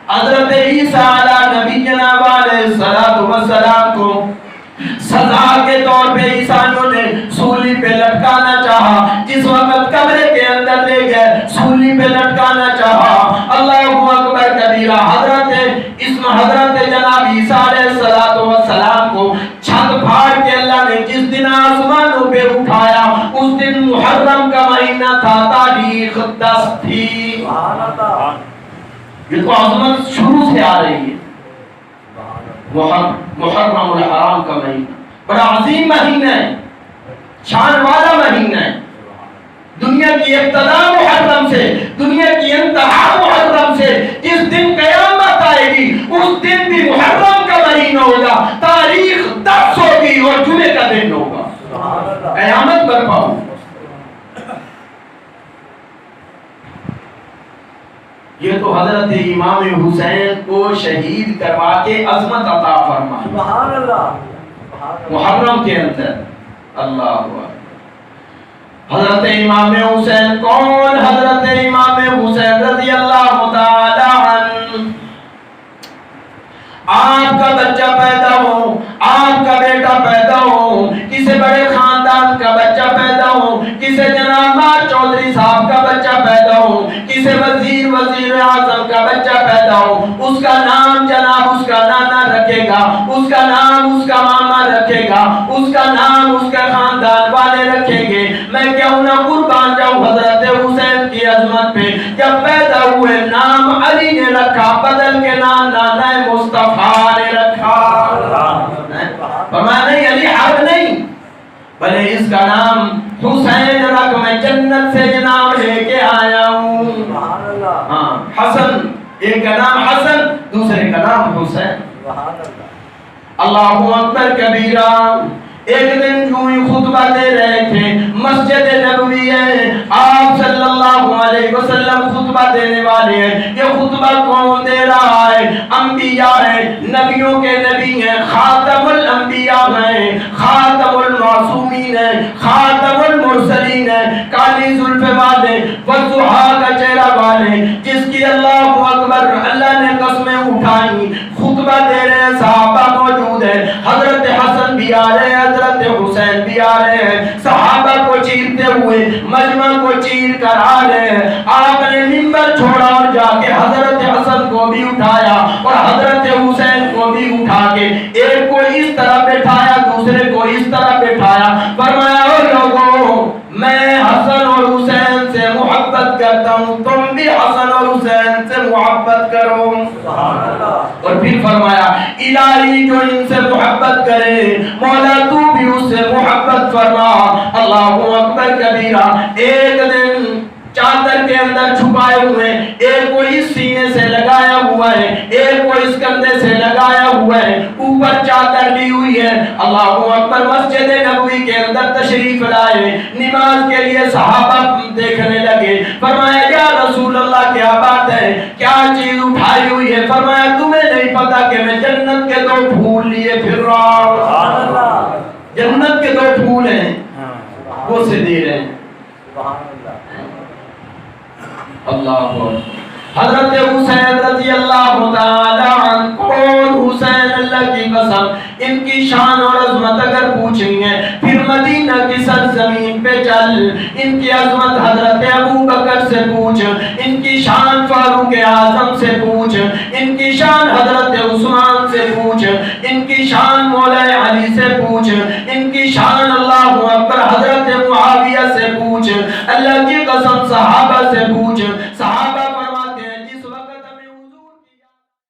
حضرت عیسیٰ علیہ نبینا علیہ السلام کو سزا کے طور پہ عیسائیوں نے سولی پہ لٹکانا چاہا. جس وقت کمرے کے اندر لے گئے سولی پہ لٹکانا چاہا. اللہ اکبر کبیرہ. حضرت جناب عیسیٰ علیہ السلام کو چھت پھاڑ کے اللہ نے جس دن آسمانوں پہ اٹھایا اس دن محرم کا مہینہ تھا. تاریخ 10 تھی. یہ تو عظمت شروع سے آ رہی ہے. محرم الحرام کا مہینہ بڑا عظیم مہینہ ہے, شان والا مہینہ ہے. دنیا کی ابتدا محرم سے, دنیا کی انتہا محرم سے. جس دن قیامت آئے گی اس دن بھی محرم کا مہینہ ہوگا. تاریخ 10 ہوگی اور جمعے کا دن ہوگا. قیامت برپا ہوگی. یہ تو حضرت امام حسین کو شہید کروا کے عظمت عطا فرمائی. سبحان اللہ. محرم کے اندر اللہ اکبر. حضرت امام حسین کون؟ حضرت امام حسین رضی اللہ تعالی عنہ. آپ کا بچہ پیدا ہو, آپ کا بیٹا پیدا ہو, کسی بڑے خاندان کا بچہ پیدا ہو, کسی جناب مار چودھری صاحب کا بچہ پیدا ہو, کسی وزیر اعظم کا بچہ پیدا ہو, اس کا نام جناب اس کا نانا رکھے گا, اس کا نام اس کا ماما رکھے گا, اس کا نام اس کا خاندان والے رکھیں گے. میں کیوں نہ قربان جاؤں حضرت حسین کی عظمت پہ. جب پیدا ہوئے نام علی نے رکھا, بدل کے نام نانا مصطفیٰ نے رکھا. فرمایا نہیں علی حق نہیں, بلے اس کا نام حسین رکھ, میں جنت سے نام لے کے آیا ہوں. ہاں حسن, ایک کا نام حسن دوسرے کا نام حسین. اللہ اکبر کبیرہ. ایک دن جو ہی خطبہ دے رہے تھے مسجد نبوی ہے, آپ صلی اللہ علیہ وسلم خطبہ دینے والے ہیں. یہ خطبہ کون دے رہا ہے؟ انبیاء ہیں, نبیوں کے نبی ہیں, خاتم الانبیاء ہیں, خاتم المعصومین ہیں, خاتم المرسلین ہیں, کالی زلف والے, والضحیٰ کا چہرہ والے, جس کی اللہ اکبر اللہ نے قسمیں اٹھائیں. خطبہ دے رہے ہیں, صحابہ موجود ہیں, حضرت حسن بھی آ رہے ہیں, حضرت حسین بھی آ رہے ہیں, صحابہ کو چیرتے ہوئے مجمع کو چیر کر آ رہے ہیں. آپ نے منبر چھوڑا اور جا کے حضرت حسن کو بھی اٹھایا اور حضرت حسین کو بھی اٹھا کے ایک کو اس طرح بٹھایا دوسرے کو اس طرح بٹھایا. فرمایا او لوگوں, میں حسن اور حسین سے محبت کرتا ہوں, تم بھی حسن اور حسین سے محبت کرو. اور پھر فرمایا الہی جو ان سے محبت کرے مولا تو بھی اس سے محبت فرما. اللہ اکبر کبیرہ. ایک دن چادر کے اندر چھپائے ہوئے, ایک کو اس سینے سے لگایا ہوا ہے, ایک کو اس کندھے سے لگایا ہوا ہے, اوپر چادر لی ہوئی ہے. اللہ اکبر. مسجد نبوی کے اندر تشریف لائے, نماز کے لیے صحابہ دیکھنے لگے. فرمایا یا رسول اللہ کیا بات ہے, کیا چیز اٹھائی ہوئی ہے؟ فرمایا تمہیں نہیں پتا کہ میں جنت کے 2 پھول لیے پھر رہا ہوں. جنت کے 2 پھول ہیں وہ سے دے رہے ہیں. اللہ. حضرت حسین رضی اللہ تعالی عنہ. کون حسین؟ اللہ کی قسم ان کی شان اور عظمت اگر پوچھیں گے پھر مدینہ کی سرزمین پہ چل, ان کی عظمت حضرت ابو بکر سے پوچھ, ان کی شان فاروق اعظم سے پوچھ, ان کی شان حضرت عثمان سے پوچھ, ان کی شان مولا علی سے پوچھ, ان کی شان اللہ اکبر حضرت معاویہ سے پوچھ. اللہ کی قسم صحابہ